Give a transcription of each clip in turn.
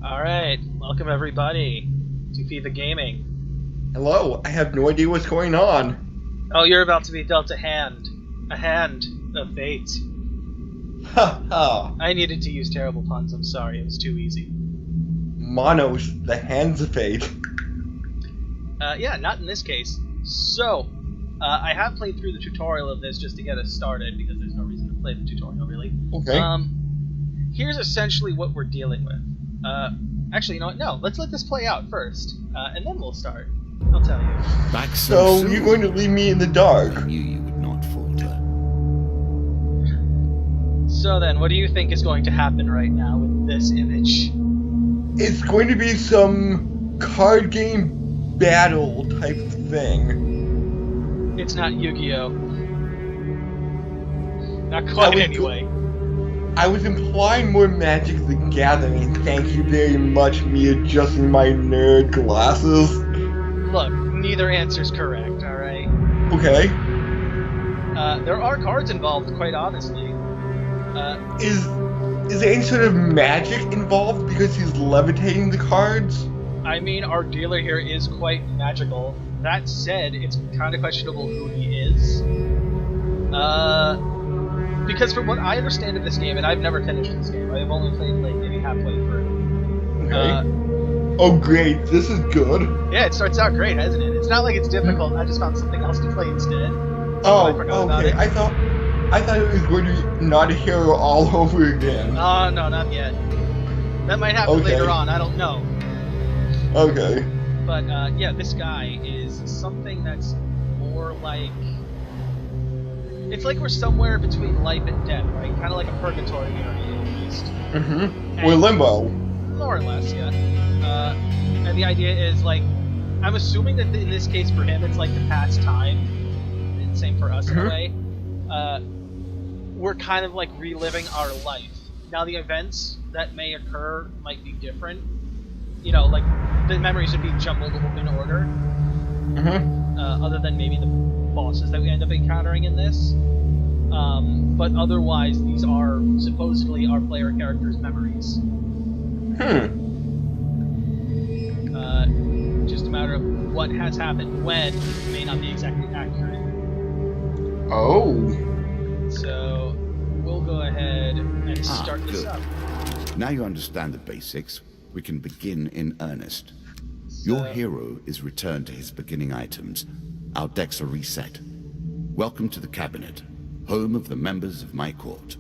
Alright, welcome everybody to FeVa Gaming. Hello, I have no idea what's going on. Oh, you're about to be dealt a hand. A hand of fate. Ha ha. I needed to use terrible puns, I'm sorry, it was too easy. Monos, the hands of fate. Yeah, not in this case. So, I have played through the tutorial of this just to get us started, because there's no reason to play the tutorial, really. Okay. Here's essentially what we're dealing with. Actually, you know what? No, let's let this play out first, and then we'll start. I'll tell you. Back So soon. you're going to leave me in the dark? I knew you would not falter. So then, what do you think is going to happen right now with this image? It's going to be some card game battle type of thing. It's not Yu-Gi-Oh! Not quite, anyway. I was implying more Magic the Gathering. Thank you very much, me adjusting my nerd glasses. Look, neither answer's correct, alright? Okay. There are cards involved, quite honestly. Is there any sort of magic involved because he's levitating the cards? I mean, our dealer here is quite magical. That said, it's kind of questionable who he is. Because from what I understand of this game, and I've never finished this game, I've only played like maybe halfway through. Okay. Oh great, this is good. Yeah, it starts out great, hasn't it? It's not like it's difficult, I just found something else to play instead. Oh, I forgot about okay. it. I thought it was going to be not a hero all over again. Oh, no, not yet. That might happen Okay. later on, I don't know. Okay. But, yeah, this guy is something that's more like... It's like we're somewhere between life and death, right? Kind of like a purgatory area, at least. Mm-hmm. Or limbo. More or less, yeah. And the idea is, like, I'm assuming that in this case for him, it's like the past time. And same for us in a way. We're kind of like reliving our life. Now, the events that may occur might be different. You know, like, the memories would be jumbled in order. Other than maybe the bosses that we end up encountering in this. But otherwise, these are supposedly our player character's memories. Just a matter of what has happened when may not be exactly accurate. Oh. So, we'll go ahead and start this good. up. Now you understand the basics, we can begin in earnest. Your hero is returned to his beginning items. Our decks are reset. Welcome to the cabinet, home of the members of my court.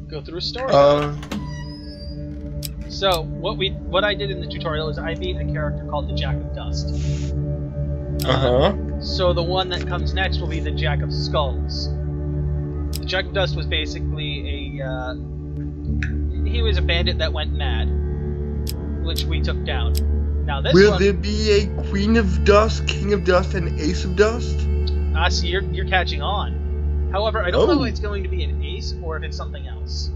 Go through a story. So, what I did in the tutorial is I beat a character called the Jack of Dust. So the one that comes next will be the Jack of Skulls. The Jack of Dust was basically he was a bandit that went mad, which we took down. Now this Will one, there be a Queen of Dust, King of Dust, and Ace of Dust? see, you're catching on. However, I don't know if it's going to be an ace or if it's something else.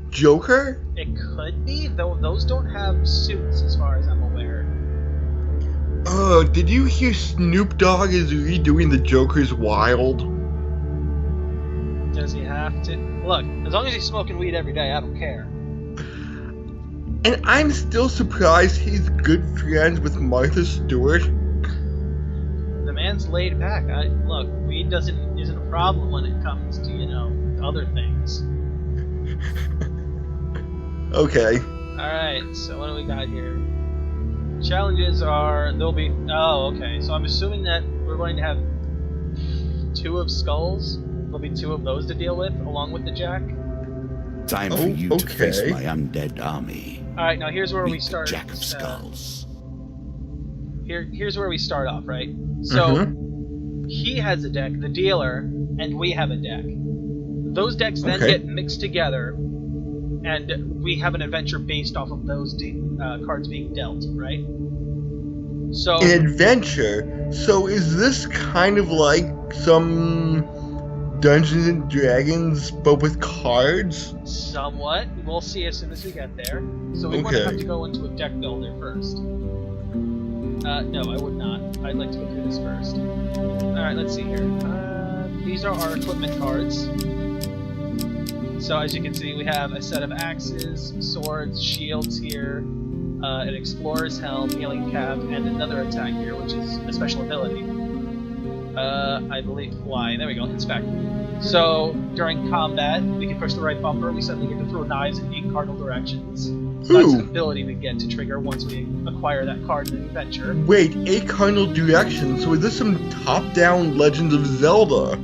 Joker? It could be, though those don't have suits as far as I'm aware. Oh, did you hear Snoop Dogg is redoing the Joker's Wild? Does he have to? Look, as long as he's smoking weed every day, I don't care. And I'm still surprised he's good friends with Martha Stewart. The man's laid back. Look, weed isn't a problem when it comes to, you know, other things. Okay. Alright, so what do we got here? Challenges are, there'll be, oh, okay, so I'm assuming that we're going to have 2 of skulls. There'll be 2 of those to deal with, along with the Jack. Time for you to face my undead army. Alright, now here's where we Meet the start. Jack of Skulls. Here's where we start off, right? So, he has a deck, the dealer, and we have a deck. Those decks then get mixed together, and we have an adventure based off of those cards being dealt, right? So An adventure? So is this kind of like some Dungeons and Dragons, but with cards? somewhat. We'll see as soon as we get there. So we want to have to go into a deck builder first. No, I would not. I'd like to go through this first. Alright, let's see here. These are our equipment cards. So as you can see, we have a set of axes, swords, shields here, an explorer's helm, healing cap, and another attack here, which is a special ability. I believe Y. There we go. Inspect. So during combat, we can push the right bumper. We suddenly get to throw knives in 8 cardinal directions. So that's an ability we get to trigger once we acquire that card in the adventure. Wait, 8 cardinal directions? So is this some top-down Legend of Zelda?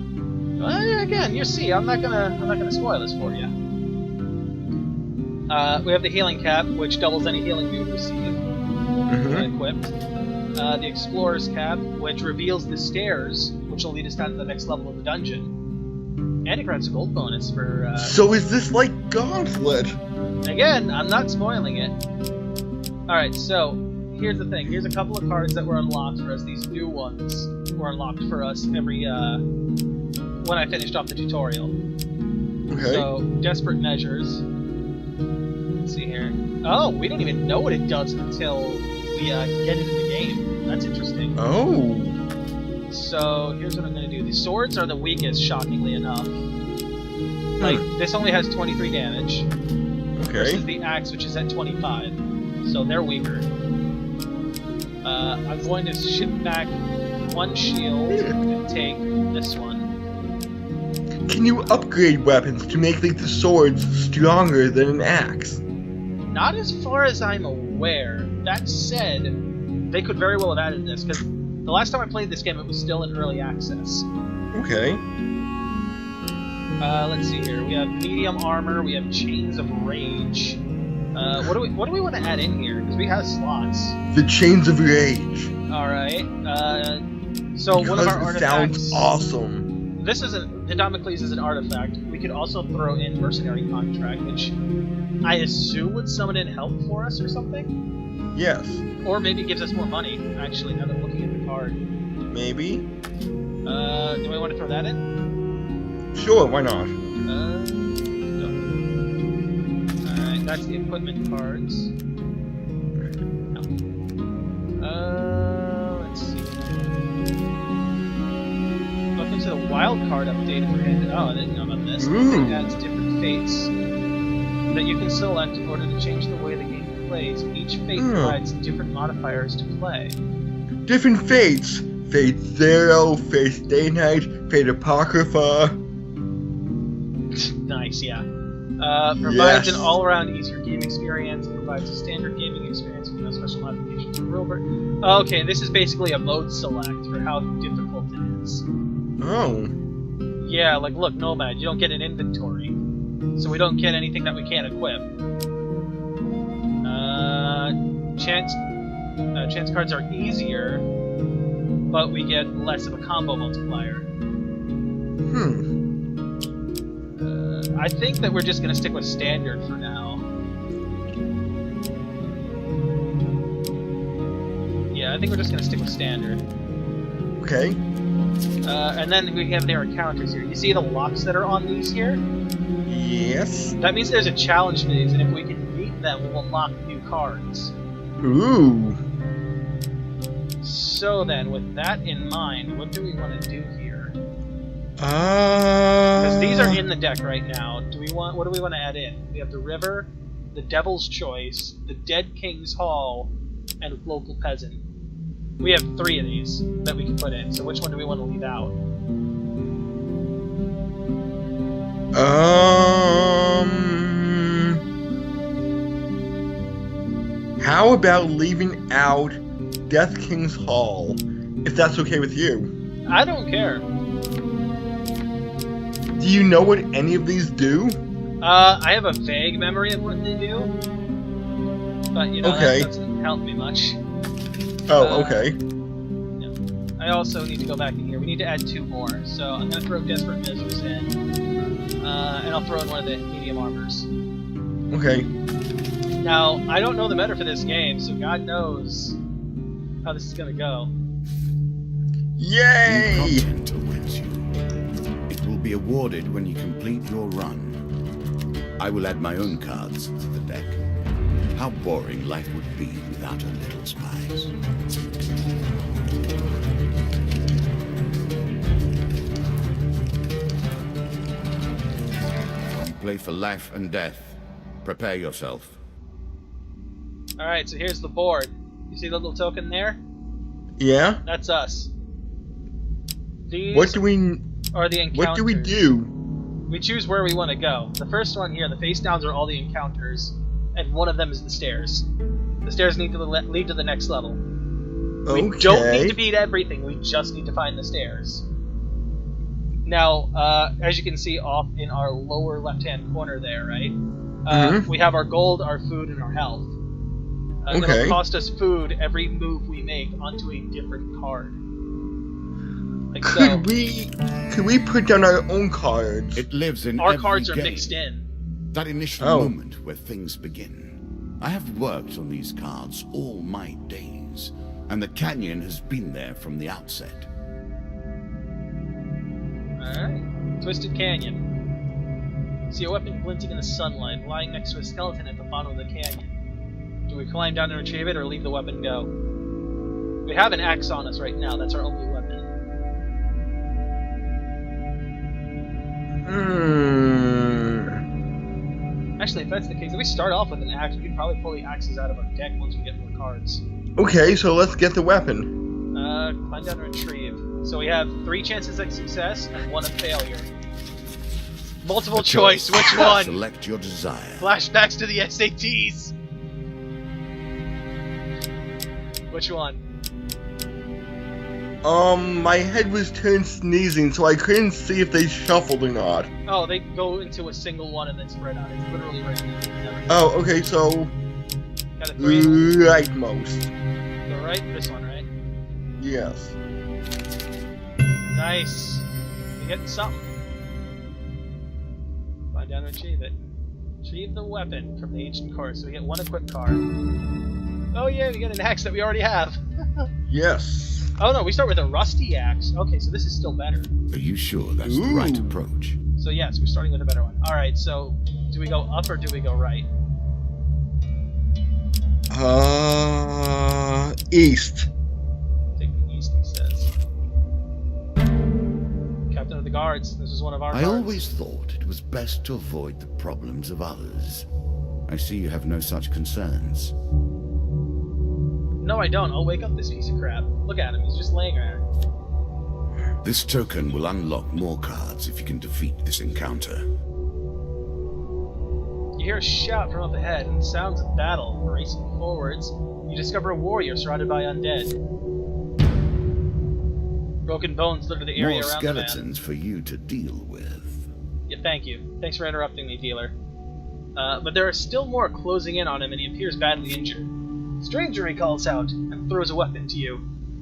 Again, you see, I'm not gonna spoil this for you. We have the healing cap, which doubles any healing we receive when equipped. The explorer's cap, which reveals the stairs, which will lead us down to the next level of the dungeon. And it grants a gold bonus for. So is this like Gauntlet? Again, I'm not spoiling it. Alright, so here's the thing. Here's a couple of cards that were unlocked for us. These new ones were unlocked for us every when I finished off the tutorial. Okay. So, Desperate Measures. Let's see here. Oh, we don't even know what it does until we get into the game. That's interesting. Oh. So, here's what I'm going to do. The swords are the weakest, shockingly enough. Like, this only has 23 damage. Versus the axe, which is at 25. So they're weaker. I'm going to ship back 1 shield and take this one. Can you upgrade weapons to make like the swords stronger than an axe? Not as far as I'm aware. That said, they could very well have added this, because the last time I played this game, it was still in early access. Okay. Let's see here. We have medium armor. We have chains of rage. What do we want to add in here? Because we have slots. The chains of rage. All right. So because one of our artifacts. Sounds awesome. This is Damocles is an artifact. We could also throw in mercenary contract, which I assume would summon in help for us or something. Yes. Or maybe gives us more money. Actually, now that I'm looking at the card. Maybe. Do we want to throw that in? Sure, why not? No. Alright, that's the equipment cards. No. Let's see. Welcome to the wild card update for hand. Oh, I didn't know about this. It adds different fates that you can select in order to change the way the game plays. Each fate provides different modifiers to play. Different fates. Fate Zero, Fate Day Night, Fate Apocrypha. Nice, yeah. Provides an all-around easier game experience. Provides a standard gaming experience with no special modifications for Wilbur. Okay, this is basically a mode select for how difficult it is. Oh. Yeah, like look, Nomad, you don't get an inventory, so we don't get anything that we can't equip. Chance cards are easier, but we get less of a combo multiplier. I think that we're just going to stick with standard for now. Yeah, I think we're just going to stick with standard. Okay. And then we have their encounters here. You see the locks that are on these here? Yes. That means there's a challenge to these, and if we can beat them, we'll unlock new cards. Ooh. So then, with that in mind, what do we want to do here? Because these are in the deck right now. What do we want to add in? We have the River, the Devil's Choice, the Dead King's Hall, and Local Peasant. We have 3 of these that we can put in, so which one do we want to leave out? How about leaving out Death King's Hall, if that's okay with you? I don't care. Do you know what any of these do? I have a vague memory of what they do, but you know, that doesn't help me much. Oh, okay. Yeah. I also need to go back in here. We need to add 2 more, so I'm going to throw Desperate Measures in, and I'll throw in one of the medium armors. Okay. Now, I don't know the meta for this game, so God knows how this is going to go. Yay! New content awaits you. It will be awarded when you complete your run. I will add my own cards to the deck. How boring life would be without a little spice. play for life and death. Prepare yourself. Alright, so here's the board. You see the little token there? Yeah? That's us. These What do we are the encounters. What do we do? We choose where we want to go. The first one here, the face downs, are all the encounters, and one of them is the stairs. The stairs need to lead to the next level. Okay. We don't need to beat everything, we just need to find the stairs. Now, as you can see off in our lower left-hand corner there, right? We have our gold, our food, and our health. It'll cost us food every move we make onto a different card. Like could we put down our own cards? It lives in our every cards are game. mixed in. That initial moment where things begin. I have worked on these cards all my days, and the canyon has been there from the outset. Alright. Twisted Canyon. See a weapon glinting in the sunlight, lying next to a skeleton at the bottom of the canyon. Do we climb down and retrieve it, or leave the weapon go? We have an axe on us right now, that's our only weapon. Actually, if that's the case, if we start off with an axe, we could probably pull the axes out of our deck once we get more cards. Okay, so let's get the weapon. Climb down and retrieve. So we have 3 chances at success and 1 of failure. Multiple choice, which one? Select your desire. Flashbacks to the SATs. Which one? My head was turned sneezing, so I couldn't see if they shuffled or not. Oh, they go into a single one and then spread out. It's literally random. Oh, okay, so Got a 3. rightmost. The right? This one, right? Yes. Nice. You're getting something. Climb down and retrieve it. Retrieve the weapon from the ancient core, so we get 1 equipped card. Oh yeah, we get an axe that we already have. Yes. Oh no, we start with a rusty axe. Okay, so this is still better. Are you sure that's the right approach? So yes, we're starting with a better one. Alright, so do we go up or do we go right? East. Take the east, he says. Captain of the guards, this is one of our guards. I always thought it was best to avoid the problems of others. I see you have no such concerns. No, I don't. I'll wake up this piece of crap. Look at him, he's just laying there. This token will unlock more cards if you can defeat this encounter. You hear a shout from up ahead and sounds of battle. Racing forwards, you discover a warrior surrounded by undead. Broken bones litter the area More around skeletons for you to deal with. Yeah, thank you. Thanks for interrupting me, dealer. But there are still more closing in on him, and he appears badly injured. Stranger, he calls out, and throws a weapon to you.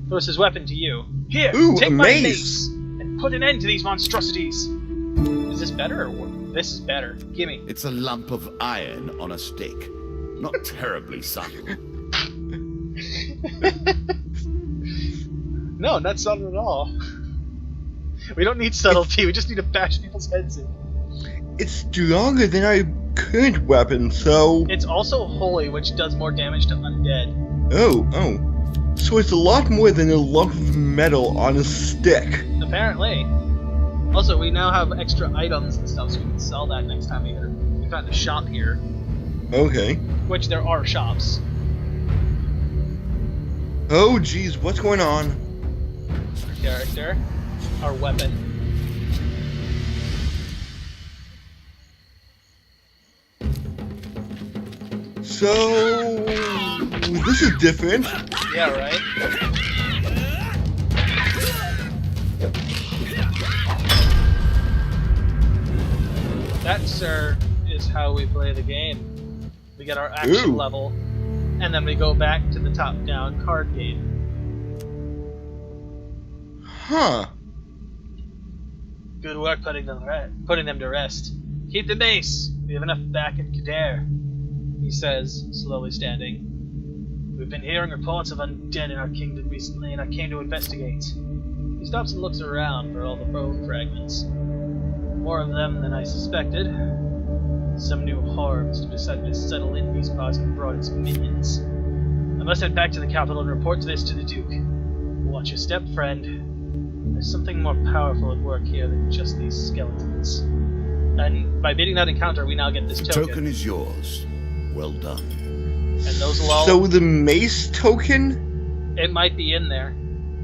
Throws his weapon to you. Here, take my mace, and put an end to these monstrosities. Is this better or worse? This is better. Gimme. It's a lump of iron on a stick. Not terribly subtle. No, not subtle at all. We don't need subtlety, we just need to bash people's heads in. It's stronger than our current weapon, so... It's also holy, which does more damage to undead. Oh. So it's a lot more than a lump of metal on a stick. Apparently. Also, we now have extra items and stuff, so we can sell that next time we find a shop here. Okay. Which there are shops. Oh, geez, what's going on? Our character. Our weapon. So... this is different. Yeah, right? That, sir, is how we play the game. We get our action level, and then we go back to the top-down card game. Huh. Good work putting them to rest. Keep the base. We have enough back in Kader, he says, slowly standing. We've been hearing reports of undead in our kingdom recently, and I came to investigate. He stops and looks around for all the bone fragments. More of them than I suspected. Some new horror must have decided to settle in these parts and brought its minions. I must head back to the capital and report this to the Duke. Watch your step, friend. There's something more powerful at work here than just these skeletons. And by beating that encounter, we now get this The token. token is yours. Well done. And those alone... So the mace token? It might be in there.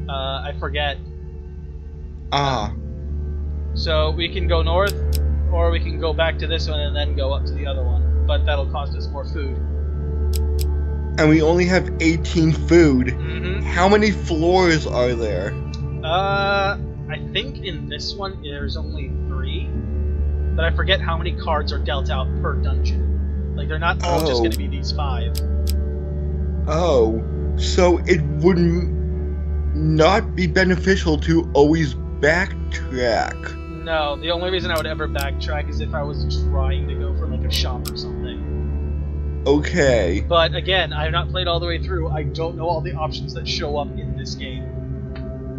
I forget. Ah. So we can go north, or we can go back to this one and then go up to the other one. But that'll cost us more food. And we only have 18 food. Mm-hmm. How many floors are there? I think in this one there's only 3. But I forget how many cards are dealt out per dungeon. Like, they're not all just going to be these 5. Oh. So it wouldn't not be beneficial to always backtrack. No, the only reason I would ever backtrack is if I was trying to go for, like, a shop or something. Okay. But again, I have not played all the way through. I don't know all the options that show up in this game.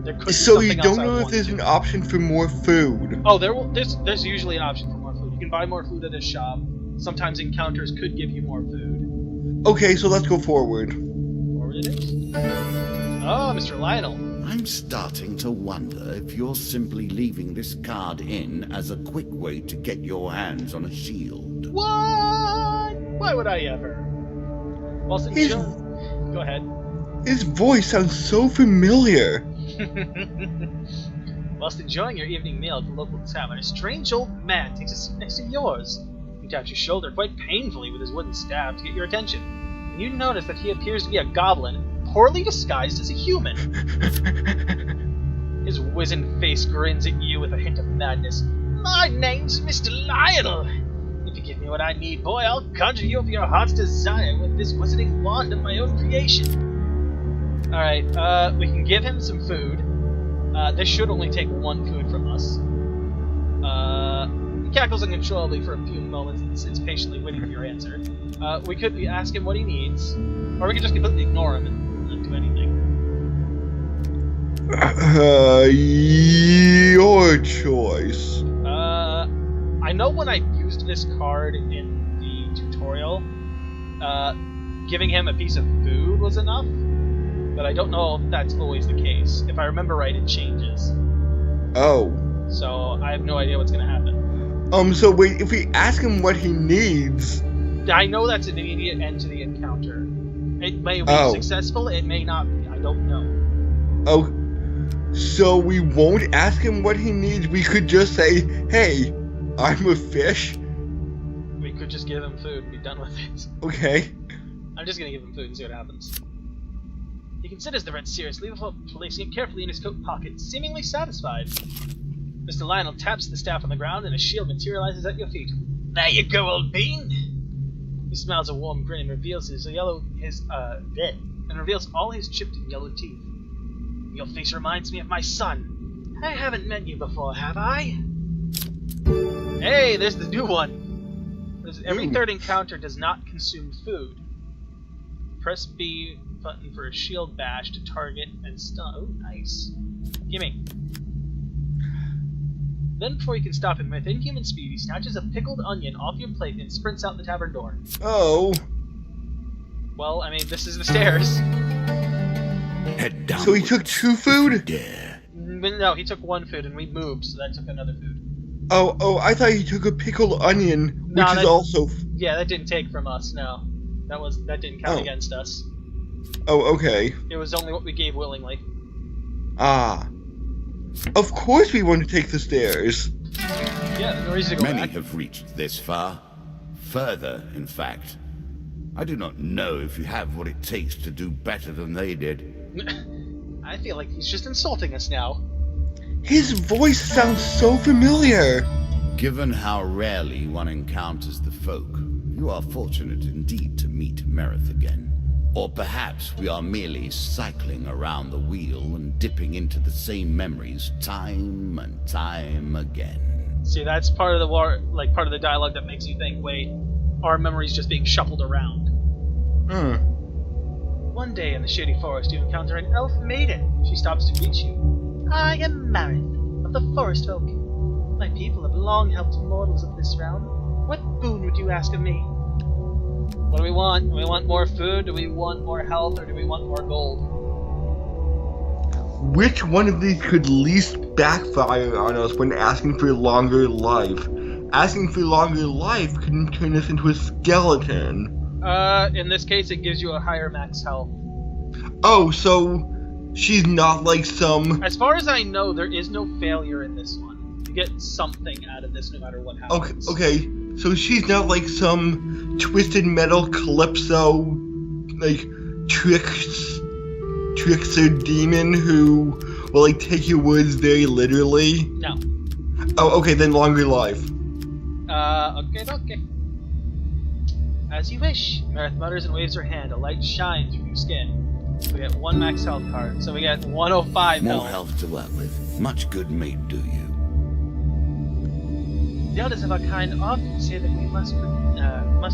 There could be So you something don't else know I if want there's to. an option for more food. Oh, there's usually an option for more food. You can buy more food at a shop. Sometimes encounters could give you more food. Okay, so let's go forward. Forward it is. Oh, Mr. Lionel. I'm starting to wonder if you're simply leaving this card in as a quick way to get your hands on a shield. What? Why would I ever? Whilst Go ahead. His voice sounds so familiar. Whilst enjoying your evening meal at the local tavern, a strange old man takes a seat next to yours. He taps your shoulder quite painfully with his wooden staff to get your attention. And you notice that he appears to be a goblin, poorly disguised as a human. His wizened face grins at you with a hint of madness. My name's Mr. Lionel. If you give me what I need, boy, I'll conjure you of your heart's desire with this wizarding wand of my own creation. Alright, we can give him some food. This should only take 1 food from us. He cackles uncontrollably for a few moments and sits patiently waiting for your answer. We could ask him what he needs, or we could just completely ignore him and not do anything. Your choice. I know when I used this card in the tutorial, giving him a piece of food was enough, but I don't know if that's always the case. If I remember right, it changes. Oh. So I have no idea what's going to happen. So wait, if we ask him what he needs... I know that's an immediate end to the encounter. It may be successful, it may not be, I don't know. Oh, so we won't ask him what he needs, we could just say, hey, I'm a fish. We could just give him food and be done with it. Okay. I'm just gonna give him food and see what happens. He considers the rent seriously before placing it carefully in his coat pocket, seemingly satisfied. Mr. Lionel taps the staff on the ground and a shield materializes at your feet. There you go, old bean! He smiles a warm grin and reveals reveals all his chipped and yellowed teeth. Your face reminds me of my son. I haven't met you before, have I? Hey, there's the new one. Every third encounter does not consume food. Press B button for a shield bash to target and stun. Oh, nice. Gimme. Then, before you can stop him, with inhuman speed, he snatches a pickled onion off your plate and sprints out the tavern door. Oh. Well, I mean, this is the stairs. Head down. So he took 2 food? Yeah. No, he took 1 food and we moved, so that took another food. Oh, I thought he took a pickled onion, which is also... Yeah, that didn't take from us, no. That didn't count against us. Oh, okay. It was only what we gave willingly. Ah. Of course we want to take the stairs. Yeah, there's no reason to go Many back. have reached this far. Further, in fact. I do not know if you have what it takes to do better than they did. I feel like he's just insulting us now. His voice sounds so familiar. Given how rarely one encounters the folk, you are fortunate indeed to meet Merith again. Or perhaps we are merely cycling around the wheel and dipping into the same memories time and time again. See, that's part of the part of the dialogue that makes you think, wait, our memories just being shuffled around. One day in the shady forest, you encounter an elf maiden. She stops to greet you. I am Marith, of the Forest Folk. My people have long helped mortals of this realm. What boon would you ask of me? What do we want? Do we want more food? Do we want more health? Or do we want more gold? Which one of these could least backfire on us when asking for longer life? asking for longer life couldn't turn us into a skeleton. In this case, it gives you a higher max health. Oh, so she's not like some... As far as I know, there is no failure in this one. You get something out of this no matter what happens. Okay, so she's not like some twisted metal calypso, like, trickster demon who will, like, take your words very literally? No. Oh, okay, then longer life. Okay. As you wish. Marith mutters and waves her hand. A light shines through your skin. We get 1 max health card, so we get 105 More health. health to work with. Much good may do you. The elders of our kind often say that we must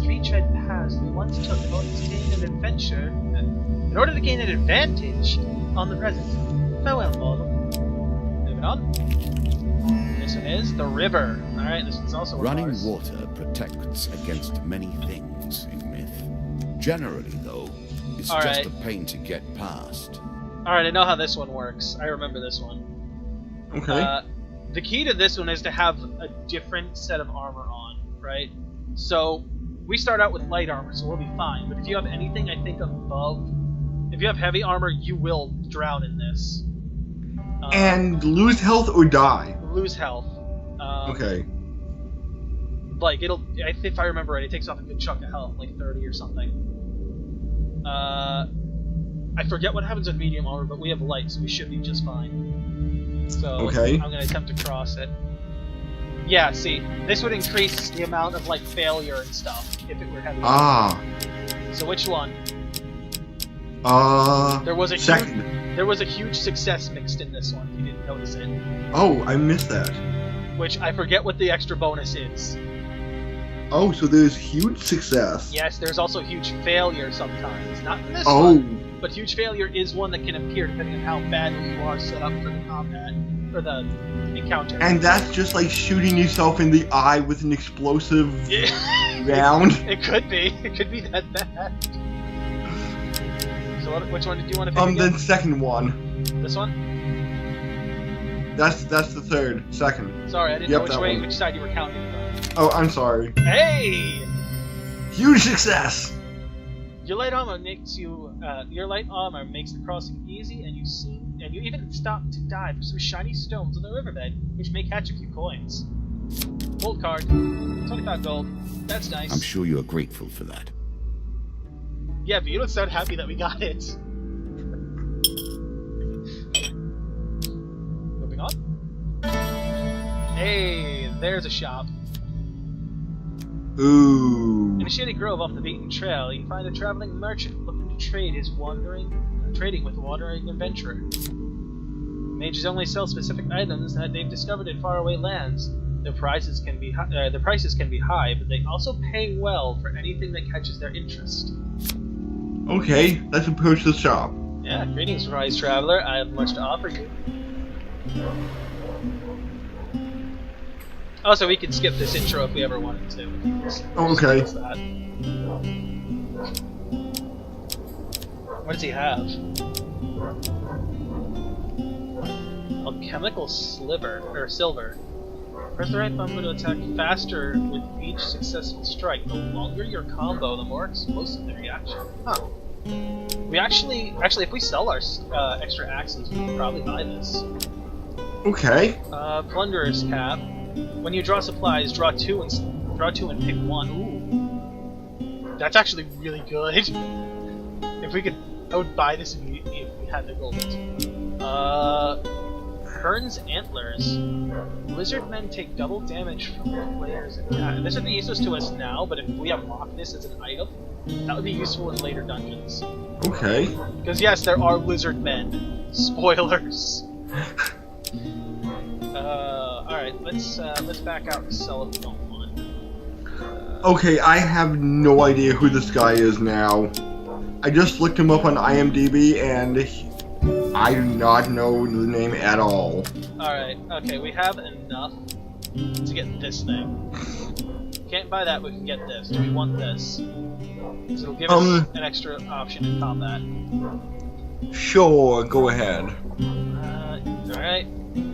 retread paths we once took in order to gain an adventure, in order to gain an advantage on the present. Farewell, mortal. Moving on. This one is the river. Alright, this one's also Running ours. water protects against many things in myth. Generally, though, it's All just right. a pain to get past. Alright, I know how this one works. I remember this one. Okay. The key to this one is to have a different set of armor on, right? So, we start out with light armor, so we'll be fine. But if you have anything, I think, above... If you have heavy armor, you will drown in this. And lose health or die? Lose health. Okay. Like, if I remember right, it takes off a good chunk of health, like 30 or something. I forget what happens with medium armor, but we have light, so we should be just fine. So, Okay. I'm gonna attempt to cross it. Yeah, see, this would increase the amount of, like, failure and stuff, if it were heavy. Ah. So which one? There was a second. There was a huge success mixed in this one, if you didn't notice it. Oh, I missed that. Which, I forget what the extra bonus is. Oh, so there's huge success. Yes, there's also huge failure sometimes. Not in this Oh. one, but huge failure is one that can appear depending on how badly you are set up for the combat, or the encounter. And that's just like shooting yourself in the eye with an explosive round. It could be. It could be that bad. So which one did you want to pick again? The second one. This one? That's the third. Second. Sorry, I didn't Yep, know that one. which side you were counting from. Oh, I'm sorry. Hey! Huge success! Your light armor makes the crossing easy, and you even stop to dive for some shiny stones on the riverbed, which may catch a few coins. Gold card, 25 gold. That's nice. I'm sure you are grateful for that. Yeah, but you don't sound happy that we got it. Moving on. Hey, there's a shop. Ooh. In a shady grove off the beaten trail, you find a traveling merchant looking to trade trading with wandering adventurer. Mages only sell specific items that they've discovered in faraway lands. The prices can be high, but they also pay well for anything that catches their interest. Okay, let's approach the shop. Yeah, greetings, wise traveler. I have much to offer you. Also, we could skip this intro if we ever wanted to. Okay. What does he have? Alchemical silver. Press the right button to attack faster with each successful strike. The longer your combo, the more explosive the reaction. Huh. We actually, if we sell our extra axes, we can probably buy this. Okay. Plunderer's Cap. When you draw supplies, draw two and pick one. Ooh, that's actually really good. If we could, I would buy this if we had the gold. Hearn's Antlers. Lizard men take double damage from their players' attack. This would be useless to us now, but if we unlock this as an item, that would be useful in later dungeons. Okay. Because yes, there are lizard men. Spoilers. Alright, let's back out and sell if we don't want. Okay, I have no idea who this guy is now. I just looked him up on IMDb and I do not know the name at all. Alright, okay, we have enough to get this thing. Can't buy that, but we can get this. Do we want this? Because it'll give us an extra option in combat. Sure, go ahead. Alright.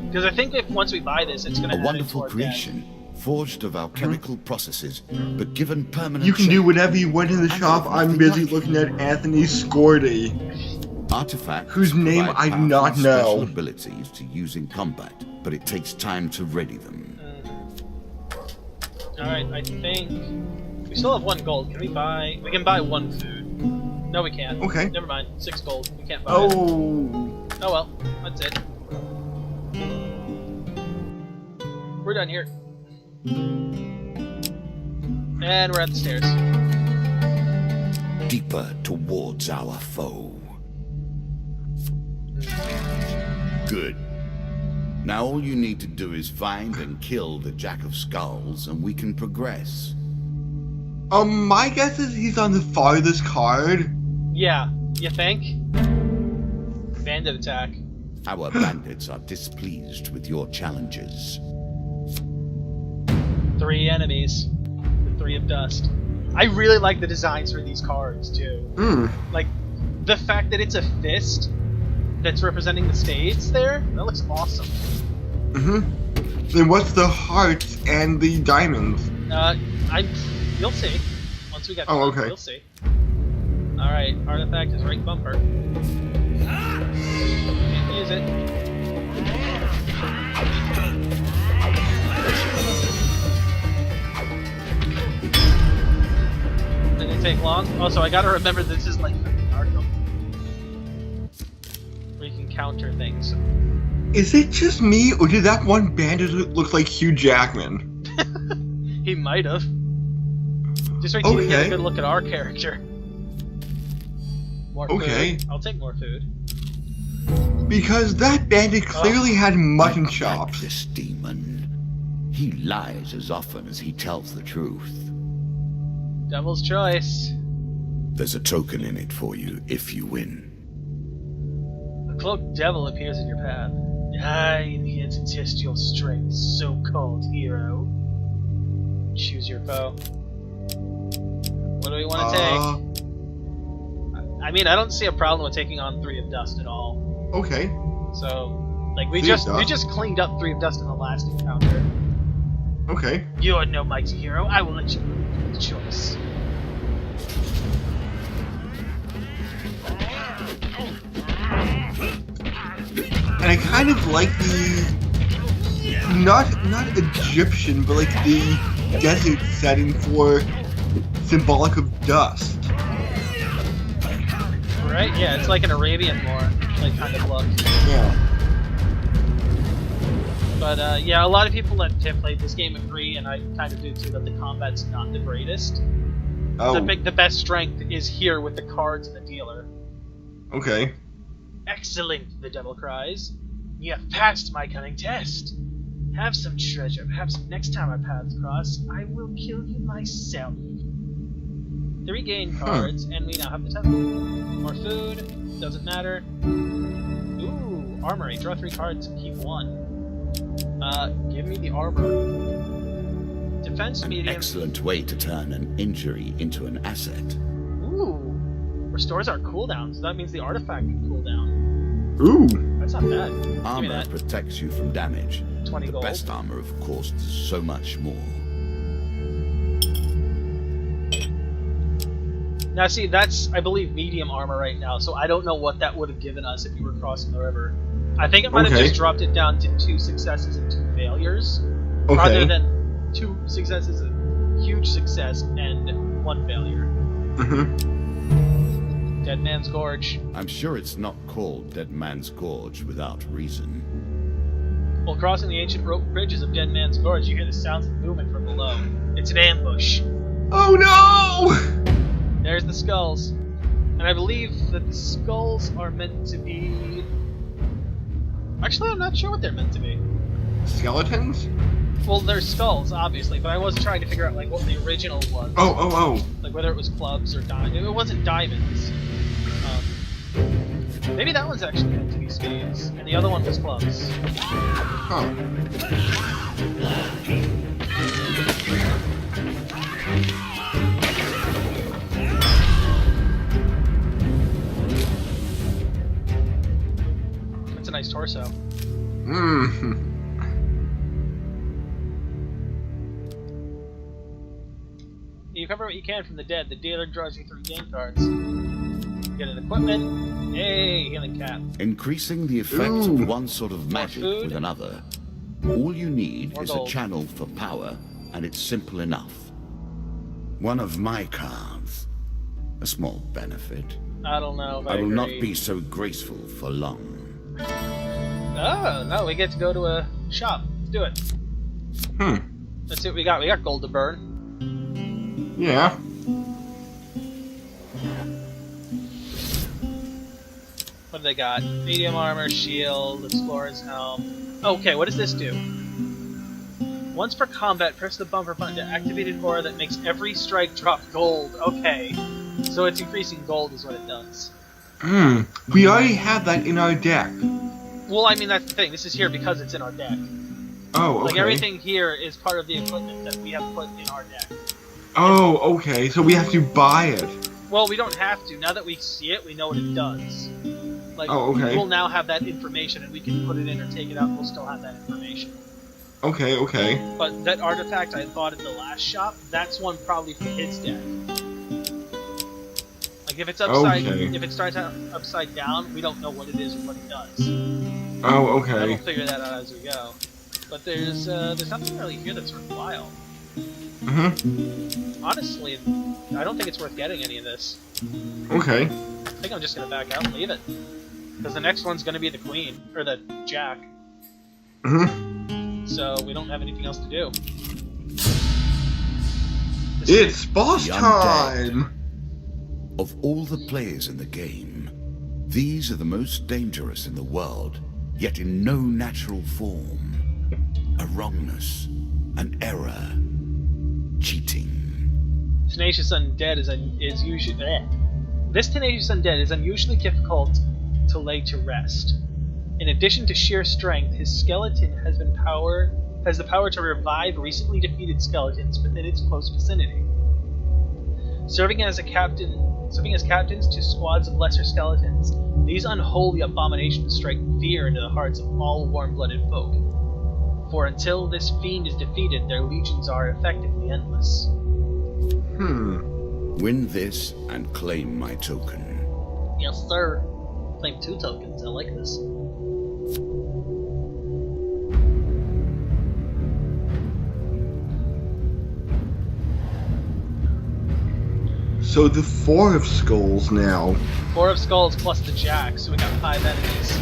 Because I think if once we buy this, it's going to A add wonderful it to our creation. forged of alchemical processes, but given permanent You can do shape. whatever you want in the shop. I'm busy looking at Anthony Scordy. Artifacts Whose name provide I do powerful not special know. abilities to use in combat, but it takes time to ready them. Alright, I think... We still have 1 gold. Can we buy... We can buy 1 food. No, we can't. Okay. Never mind. 6 gold. We can't buy it. Oh. Oh well. That's it. We're done here. And we're at the stairs. Deeper towards our foe. Good. Now all you need to do is find and kill the Jack of Skulls, and we can progress. My guess is he's on the farthest card. Yeah. You think? Bandit attack. Our bandits are displeased with your challenges. 3 enemies. The 3 of dust. I really like the designs for these cards, too. Like, the fact that it's a fist that's representing the states there, that looks awesome. Then what's the hearts and the diamonds? You'll see. Once we get to Oh, it, okay. you'll see. Alright, artifact is right bumper. Can't use it. Didn't take long. Also, I gotta remember this is like Arkham. Where you can counter things. Is it just me, or did that one bandit look like Hugh Jackman? He might have. Just wait till you get a Okay. good look at our character. More Okay. food. I'll take more food. Because that bandit clearly had mutton Like chops. this demon. He lies as often as he tells the truth. Devil's choice. There's a token in it for you if you win. A cloaked devil appears in your path. I am here to test your strength, so-called hero. Choose your foe. What do we want to take? I mean, I don't see a problem with taking on 3 of dust at all. Okay. So, like, we 3 of just dust? cleaned up 3 of dust in the last encounter. Okay. You are no mighty hero. I will let you make the choice. And I kind of like the not Egyptian, but like the desert setting for symbolic of dust. Right? Yeah, it's like an Arabian more like kind of look. Yeah. But yeah, a lot of people that have played this game agree, and I kind of do too, that the combat's not the greatest. Oh. The best strength is here with the cards and the dealer. Okay. Excellent, the devil cries. You have passed my cunning test. Have some treasure. Perhaps next time our paths cross, I will kill you myself. 3 gain cards, and we now have the temple. More food, doesn't matter. Ooh, armory. Draw 3 cards and keep 1. Give me the armor. Defense An medium. excellent way to turn an injury into an asset. Ooh. Restores our cooldown, so that means the artifact can cool down. Ooh. That's not bad. Give me Armor that. protects you from damage. 20 The gold. best armor, of course, does so much more. Now see, that's, I believe, medium armor right now, so I don't know what that would have given us if you were crossing the river. I think it might have Okay. just dropped it down to 2 successes and 2 failures, Okay. rather than 2 successes, a huge success, and 1 failure. Dead Man's Gorge. I'm sure it's not called Dead Man's Gorge without reason. While crossing the ancient rope bridges of Dead Man's Gorge, you hear the sounds of movement from below. It's an ambush. Oh no! There's the skulls. And I believe that the skulls are meant to be... Actually, I'm not sure what they're meant to be. Skeletons? Well, they're skulls, obviously, but I was trying to figure out like what the original was. Oh. Like whether it was clubs or diamonds. It wasn't diamonds. Maybe that one's actually meant to be spades, and the other one was clubs. Huh. That's a nice torso. You recover what you can from the dead. The dealer draws you 3 game cards. Get an equipment. Hey, healing cap. Increasing the effect of one sort of magic food. with another. All you need More is gold. a channel for power, and it's simple enough. One of my cards. A small benefit. I don't know if I will not agree. be so graceful for long. Oh, no, we get to go to a shop. Let's do it. Let's see what we got. We got gold to burn. Yeah. What do they got? Medium armor, shield, explorer's helm. Okay, what does this do? Once per combat, press the bumper button to activate an aura that makes every strike drop gold. Okay. So it's increasing gold is what it does. We already have that in our deck. Well, I mean, that's the thing. This is here because it's in our deck. Oh, okay. Like, everything here is part of the equipment that we have put in our deck. Oh, okay. So we have to buy it. Well, we don't have to. Now that we see it, we know what it does. Like, Oh, okay. we'll now have that information, and we can put it in or take it out, and we'll still have that information. Okay, okay. But that artifact I bought at the last shop, that's one probably for his deck. Like, if it's upside, Okay. if it starts out upside down, we don't know what it is or what it does. Oh, We'll okay. figure that out as we go. But there's nothing really here that's worthwhile. Honestly, I don't think it's worth getting any of this. Okay. I think I'm just gonna back out and leave it. Because the next one's gonna be the queen, or the jack. So we don't have anything else to do. It's boss The time! Of all the players in the game, these are the most dangerous in the world, yet in no natural form. A wrongness, an error, cheating. Tenacious Undead is usually This Tenacious Undead is unusually difficult to lay to rest. In addition to sheer strength, his skeleton has the power to revive recently defeated skeletons within its close vicinity. Serving as captains to squads of lesser skeletons, these unholy abominations strike fear into the hearts of all warm-blooded folk. For until this fiend is defeated, their legions are effectively endless. Win this and claim my token. Yes, sir. Claim 2 tokens. I like this. So the 4 of skulls now. 4 of skulls plus the jack, so we got 5 enemies.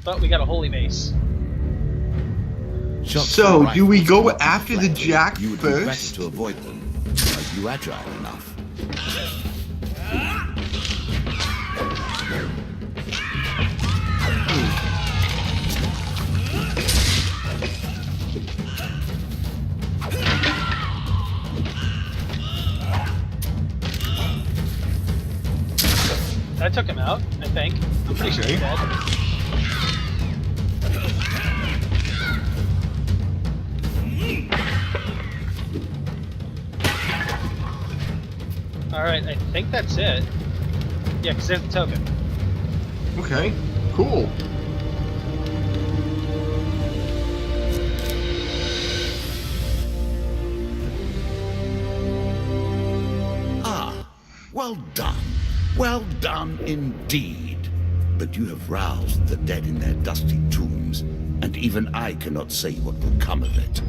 But we got a holy mace. Shots So, from do we rifles go would after the deflect. jack You would be better first? to avoid them. Are you agile enough? That took him out, I think. I'm pretty sure he's dead. Alright, I think that's it. Yeah, because there's the token. Okay, cool. Ah, well done. Well done indeed. But you have roused the dead in their dusty tombs, and even I cannot say what will come of it.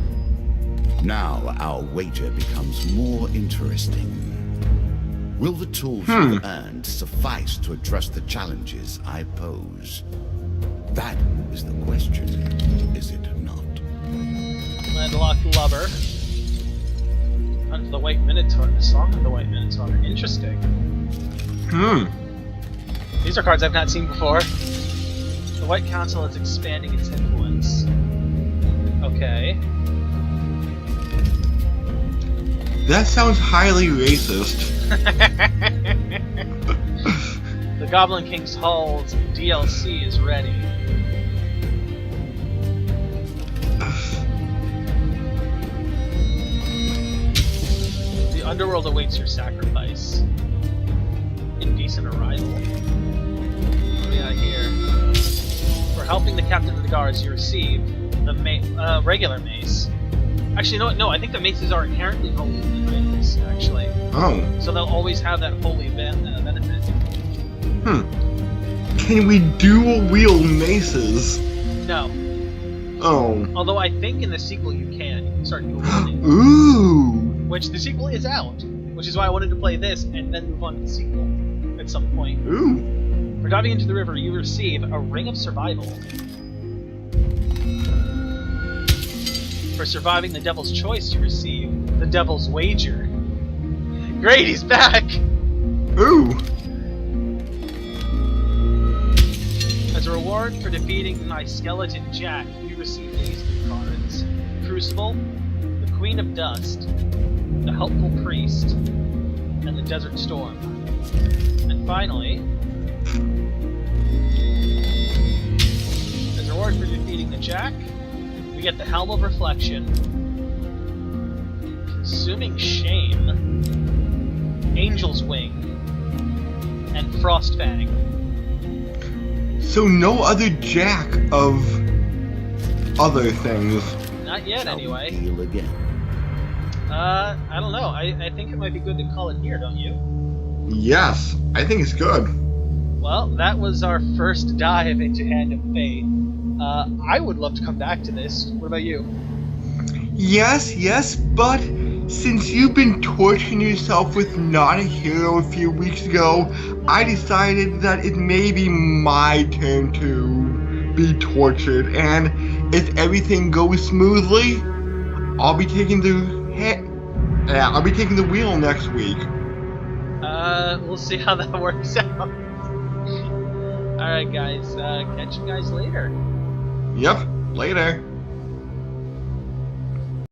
Now our wager becomes more interesting. Will the tools you've earned suffice to address the challenges I pose? That is the question, is it not? Landlock Lover. Hunt for the White Minotaur. The Song of the White Minotaur. Interesting. These are cards I've not seen before. The White Council is expanding its influence. Okay. That sounds highly racist. The Goblin King's Hall's DLC is ready. The underworld awaits your sacrifice. Indecent arrival. What do we got here? For helping the captain of the guards, you receive the regular mace. Actually, no, I think the maces are inherently holy in the mace, actually. Oh. So they'll always have that holy benefit. Can we dual wield maces? No. Oh. Although I think in the sequel you can. You can start dual wielding. Ooh. Which the sequel is out. Which is why I wanted to play this and then move on to the sequel at some point. Ooh. For diving into the river, you receive a Ring of Survival. For surviving the Devil's Choice, you receive the Devil's Wager. Great, he's back! Ooh. As a reward for defeating my skeleton Jack, you receive these 3 cards. Crucible, the Queen of Dust, the Helpful Priest, and the Desert Storm. And finally, as a reward for defeating the Jack, we get the Helm of Reflection, Consuming Shame, Angel's Wing, and Frostfang. So no other Jack of other things. Not yet, Shall anyway. we heal again? I don't know. I think it might be good to call it here, don't you? Yes, I think it's good. Well, that was our first dive into Hand of Fate. I would love to come back to this. What about you? Yes, but since you've been torturing yourself with Not a Hero a few weeks ago, I decided that it may be my turn to be tortured, and if everything goes smoothly, I'll be taking the wheel next week. We'll see how that works out. Alright guys, catch you guys later. Yep, later.